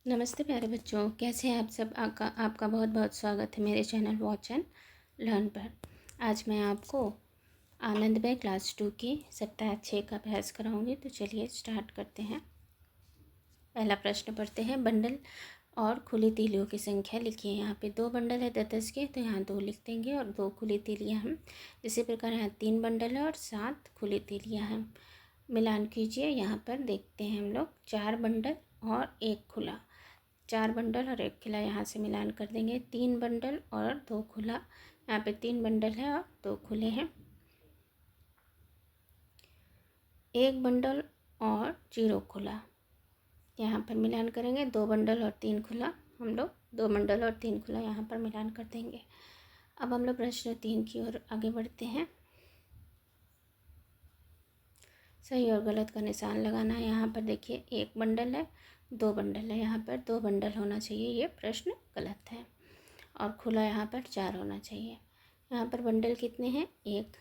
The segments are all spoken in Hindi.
नमस्ते प्यारे बच्चों, कैसे हैं आप सब। आपका बहुत बहुत स्वागत है मेरे चैनल वॉच एंड लर्न पर। आज मैं आपको आनंदमय क्लास 2 के सप्ताह 6 का अभ्यास कराऊंगी। तो चलिए स्टार्ट करते हैं। पहला प्रश्न पढ़ते हैं। बंडल और खुली तीलियों की संख्या लिखिए। यहाँ पे 2 बंडल है 10 के, तो यहाँ 2 लिख देंगे और 2 खुली तीलियाँ हैं। इसी प्रकार यहाँ 3 बंडल है और 7 खुली तीलियाँ हैं। मिलान कीजिए। यहाँ पर देखते हैं हम लोग 4 बंडल और 1 खुला। 4 बंडल और 1 खुला यहाँ से मिलान कर देंगे। 3 बंडल और 2 खुला। यहाँ पे 3 बंडल है और 2 खुले हैं। 1 बंडल और 0 खुला, यहाँ पर मिलान करेंगे। 2 बंडल और 3 खुला, हम लोग 2 बंडल और 3 खुला यहाँ पर मिलान कर देंगे। अब हम लोग प्रश्न 3 की ओर आगे बढ़ते हैं। सही और गलत का निशान लगाना है। यहाँ पर देखिए 1 बंडल है 2 बंडल है, यहाँ पर 2 बंडल होना चाहिए, ये प्रश्न गलत है। और खुला यहाँ पर 4 होना चाहिए। यहाँ पर बंडल कितने हैं 1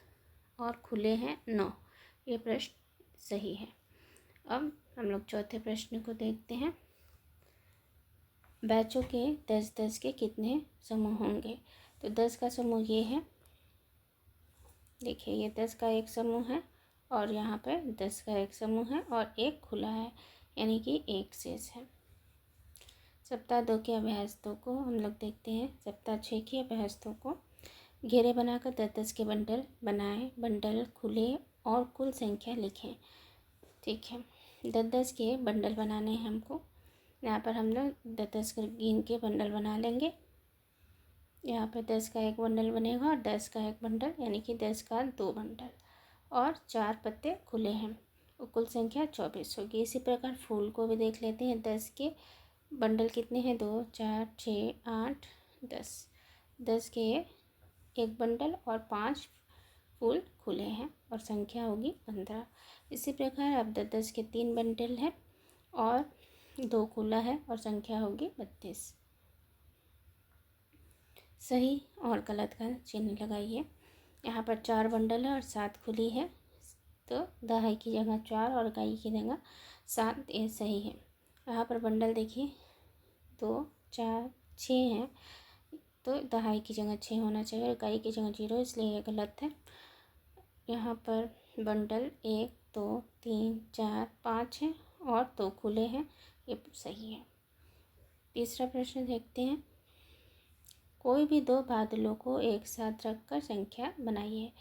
और खुले हैं 9, ये प्रश्न सही है। अब हम लोग चौथे प्रश्न को देखते हैं। बैचों के 10-10 के कितने समूह होंगे। तो 10 का समूह ये है, देखिए ये 10 का एक समूह है और यहाँ पर 10 का एक समूह है और एक खुला है, यानी कि एक शेष है। सप्ताह 2 के अभ्यास 2 को हम लोग देखते हैं। सप्ताह 6 के अभ्यास 2 को घेरे बनाकर 10-10 के बंडल बनाएं। बंडल खुले और कुल संख्या लिखें। ठीक है, 10-10 के बंडल बनाने हैं हमको। यहाँ पर हम लोग 10-10 के गिन के बंडल बना लेंगे। यहाँ पर 10 का एक बंडल बनेगा और 10 का एक बंडल, यानी कि 10 का 2 बंडल और 4 पत्ते खुले हैं। कुल संख्या 24 होगी। इसी प्रकार फूल को भी देख लेते हैं। 10 के बंडल कितने हैं 2 4 6 8 10। 10 के एक बंडल और 5 फूल खुले हैं और संख्या होगी 15। इसी प्रकार अब 10 के 3 बंडल है और 2 खुला है और संख्या होगी 32। सही और गलत का चिन्ह लगाइए। यहाँ पर 4 बंडल है और 7 खुली है, तो दहाई की जगह 4 और इकाई की जगह 7, ये सही है। यहाँ पर बंडल देखिए 2 4 6 हैं, तो दहाई की जगह 6 होना चाहिए और इकाई की जगह 0, इसलिए ये गलत है। यहाँ पर बंडल 1 2 3 4 5 है और 2 खुले हैं, ये सही है। तीसरा प्रश्न देखते हैं। कोई भी 2 बादलों को एक साथ रखकर संख्या बनाइए।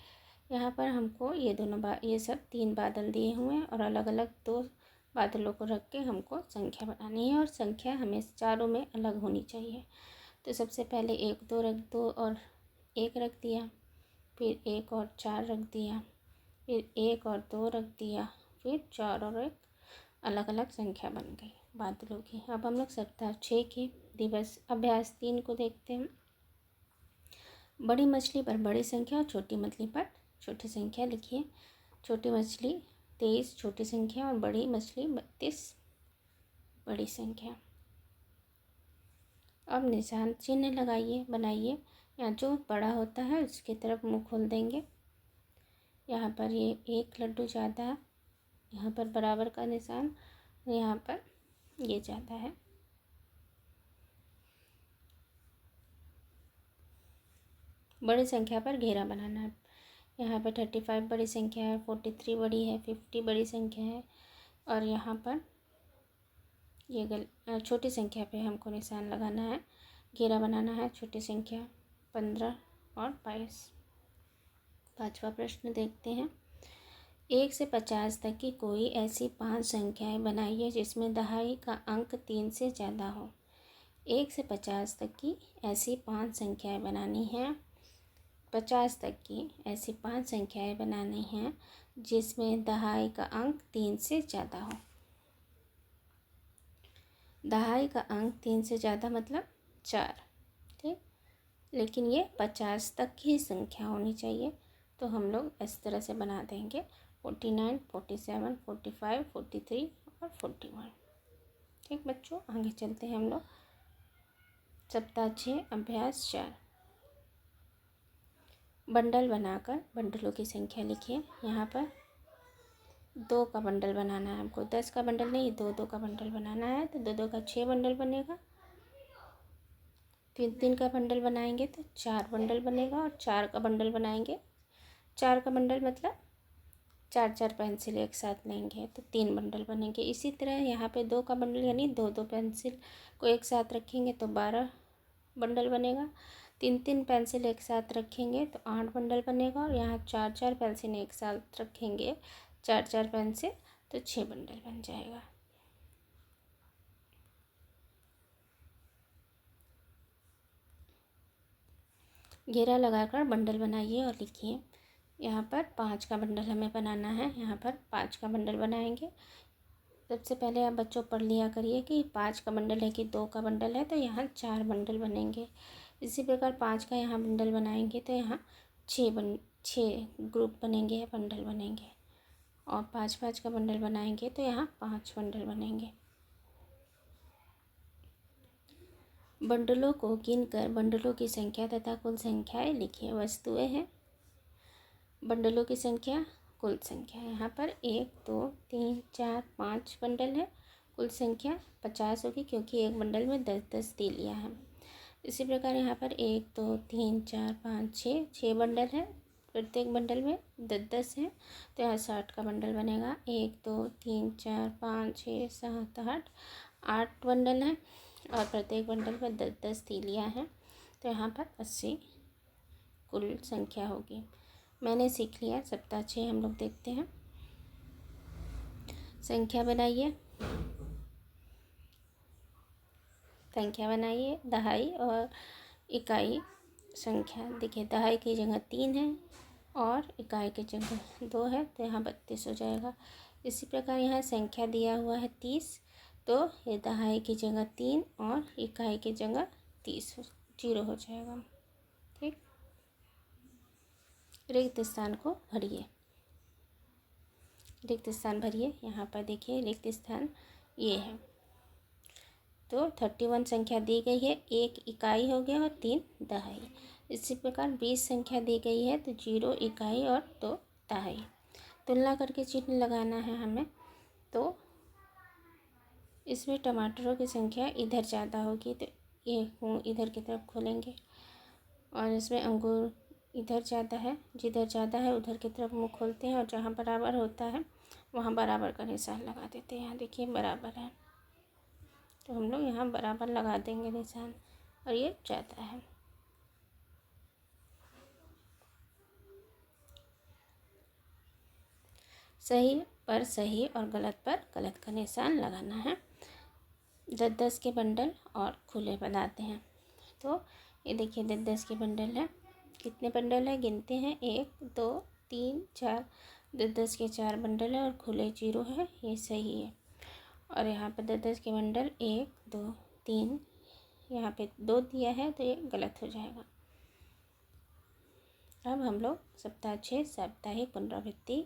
यहाँ पर हमको ये सब 3 बादल दिए हुए हैं और अलग अलग 2 बादलों को रख के हमको संख्या बनानी है और संख्या हमें चारों में अलग होनी चाहिए। तो सबसे पहले 1 2 रख दो और 1 रख दिया, फिर 1 और 4 रख दिया, फिर 1 और 2 रख दिया, फिर 4 और 1, अलग अलग संख्या बन गई बादलों की। अब हम लोग सप्ताह 6 के दिवस अभ्यास 3 को देखते हैं। बड़ी मछली पर बड़ी संख्या और छोटी मछली पर छोटी संख्या लिखिए। छोटी मछली 23 छोटी संख्या और बड़ी मछली 32 बड़ी संख्या। अब निशान चिन्ह लगाइए, बनाइए। यहाँ जो बड़ा होता है उसकी तरफ मुंह खोल देंगे। यहाँ पर ये 1 लड्डू ज़्यादा है, यहाँ पर बराबर का निशान, यहाँ पर ये ज़्यादा है। बड़ी संख्या पर घेरा बनाना है। यहाँ पर 35 बड़ी संख्या है, 43 बड़ी है, 50 बड़ी संख्या है और यहाँ पर ये छोटी संख्या पे हमको निशान लगाना है, घेरा बनाना है। छोटी संख्या 15 और 22। 5वां प्रश्न देखते हैं। 1 से 50 तक की कोई ऐसी 5 संख्याएं बनाइए जिसमें दहाई का अंक 3 से ज़्यादा हो। 1 से 50 तक की ऐसी 5 संख्याएं बनानी हैं। 50 तक की ऐसी 5 संख्याएं बनानी हैं जिसमें दहाई का अंक 3 से ज़्यादा हो। दहाई का अंक 3 से ज़्यादा मतलब 4, ठीक। लेकिन ये 50 तक की संख्या होनी चाहिए, तो हम लोग इस तरह से बना देंगे 49 47 45 43 और 41। ठीक बच्चों, आगे चलते हैं हम लोग। सप्ताह 6 अभ्यास 4। बंडल बनाकर बंडलों की संख्या लिखिए। यहाँ पर दो का बंडल बनाना है हमको, 10 का बंडल नहीं, दो दो का बंडल बनाना है। तो दो दो का 6 बंडल बनेगा। तीन तीन का बंडल बनाएंगे तो 4 बंडल बनेगा, और 4 का बंडल बनाएंगे, 4 का बंडल मतलब 4 4 पेंसिल एक साथ लेंगे तो 3 बंडल बनेंगे। इसी तरह यहाँ पे 2 का बंडल यानी दो दो पेंसिल को एक साथ रखेंगे तो 12 बंडल बनेगा। 3 3 पेंसिल एक साथ रखेंगे तो 8 बंडल बनेगा, और यहाँ 4 4 पेंसिल एक साथ रखेंगे, 4 4 पेंसिल, तो 6 बंडल बन जाएगा। घेरा लगाकर बंडल बनाइए और लिखिए। यहाँ पर 5 का बंडल हमें बनाना है, यहाँ पर 5 का बंडल बनाएंगे। सबसे पहले आप बच्चों पढ़ लिया करिए कि 5 का बंडल है कि 2 का बंडल है, तो यहाँ 4 बंडल बनेंगे। इसी प्रकार 5 का यहाँ बंडल बनाएंगे तो यहाँ 6 ग्रुप बनेंगे या बंडल बनेंगे, और 5 5 का बंडल बनाएंगे तो यहाँ 5 बंडल बनेंगे। बंडलों को गिनकर बंडलों की संख्या तथा कुल संख्याएं लिखिए। वस्तुएं हैं, बंडलों की संख्या, कुल संख्या। यहाँ पर 1 2 3 4 5 बंडल है, कुल संख्या 50 होगी क्योंकि एक बंडल में 10 10 तीलियाँ हैं। इसी प्रकार यहाँ पर 1 2 3 4 5 6 बंडल है, प्रत्येक बंडल में 10 10 है, तो यहाँ 60 का बंडल बनेगा। 1 2 3 4 5 6 7 8 बंडल है, और प्रत्येक बंडल में 10 10 तीलियाँ हैं, तो यहाँ पर 80 कुल संख्या होगी। मैंने सीख लिया। सप्ताह 6 हम लोग देखते हैं। संख्या बनाइए, संख्या बनाइए, दहाई और इकाई संख्या। देखिए दहाई की जगह 3 है और इकाई की जगह 2 है, तो यहाँ 32 हो जाएगा। इसी प्रकार यहाँ संख्या दिया हुआ है 30, तो ये दहाई की जगह 3 और इकाई की जगह 30 0 हो जाएगा। ठीक, रिक्त स्थान को भरिए। रिक्त स्थान भरिए। यहाँ पर देखिए रिक्त स्थान ये है, तो 31 संख्या दी गई है, 1 इकाई हो गया और 3 दहाई। इसी प्रकार 20 संख्या दी गई है, तो 0 इकाई और 2 दहाई। तुलना करके चिन्ह लगाना है हमें। तो इसमें टमाटरों की संख्या इधर ज़्यादा होगी, तो ये मुँह इधर की तरफ खोलेंगे, और इसमें अंगूर इधर ज़्यादा है, जिधर ज़्यादा है उधर की तरफ मुँह खोलते हैं, और जहाँ बराबर होता है वहाँ बराबर का निशान लगा देते हैं। यहाँ देखिए बराबर है, तो हम लोग यहाँ बराबर लगा देंगे निशान, और ये ज़्यादा है। सही पर सही और गलत पर गलत का निशान लगाना है। 10 10 के बंडल और खुले बनाते हैं। तो ये देखिए 10 10 के बंडल है। कितने बंडल है गिनते हैं, 1 2 3 4। 10 10 के 4 बंडल है और खुले 0 है, ये सही है। और यहाँ पर 10 10 के बंडल 1 2 3, यहाँ पे 2 दिया है, तो ये गलत हो जाएगा। अब हम लोग सप्ताह 6 साप्ताहिक पुनरावृत्ति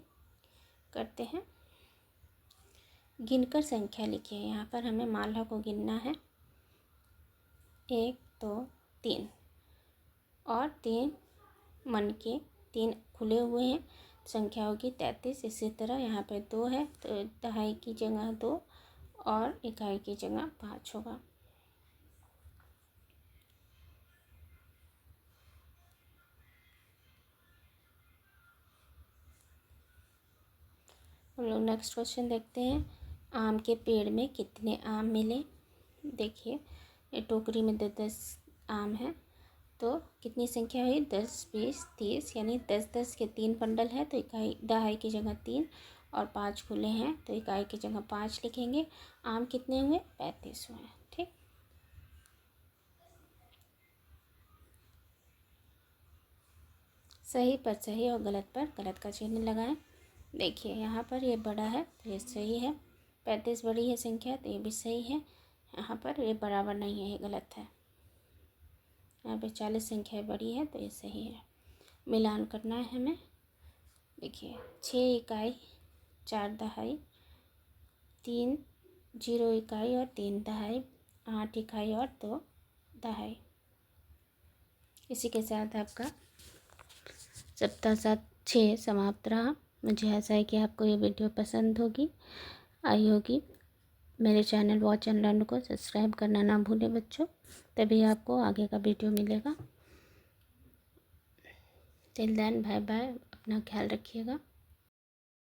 करते हैं। गिनकर संख्या लिखिए। यहाँ पर हमें माला को गिनना है, 1 2 3, और 3 मन के 3 खुले हुए हैं, संख्या होगी 33। इसी तरह यहाँ पे 2 है, तो दहाई की जगह 2 और इकाई की जगह 5 होगा। हम लोग नेक्स्ट क्वेश्चन देखते हैं। आम के पेड़ में कितने आम मिले। देखिए ये टोकरी में 10 10 आम है, तो कितनी संख्या हुई, 10 20 30, यानी 10 10 के 3 बंडल है, तो इकाई दहाई की जगह 3 और 5 खुले हैं, तो इकाई की जगह 5 लिखेंगे। आम कितने हुए, 35 हुए। ठीक, सही पर सही और गलत पर गलत का चिन्ह लगाएं। देखिए यहाँ पर ये बड़ा है तो ये सही है, 35 बड़ी है संख्या तो ये भी सही है। यहाँ पर ये बराबर नहीं है, ये गलत है। यहाँ पे 40 संख्या बड़ी है तो ये सही है। मिलान करना है हमें। देखिए 6 इकाई 4 दहाई, 3 0 इकाई और 3 दहाई, 8 इकाई और 2 दहाई। इसी के साथ आपका सप्ताह 6 समाप्त रहा। मुझे आशा है कि आपको ये वीडियो पसंद होगी, आई होगी। मेरे चैनल वॉच एंड लर्न को सब्सक्राइब करना ना भूलें बच्चों, तभी आपको आगे का वीडियो मिलेगा। टिल देन बाय बाय, अपना ख्याल रखिएगा।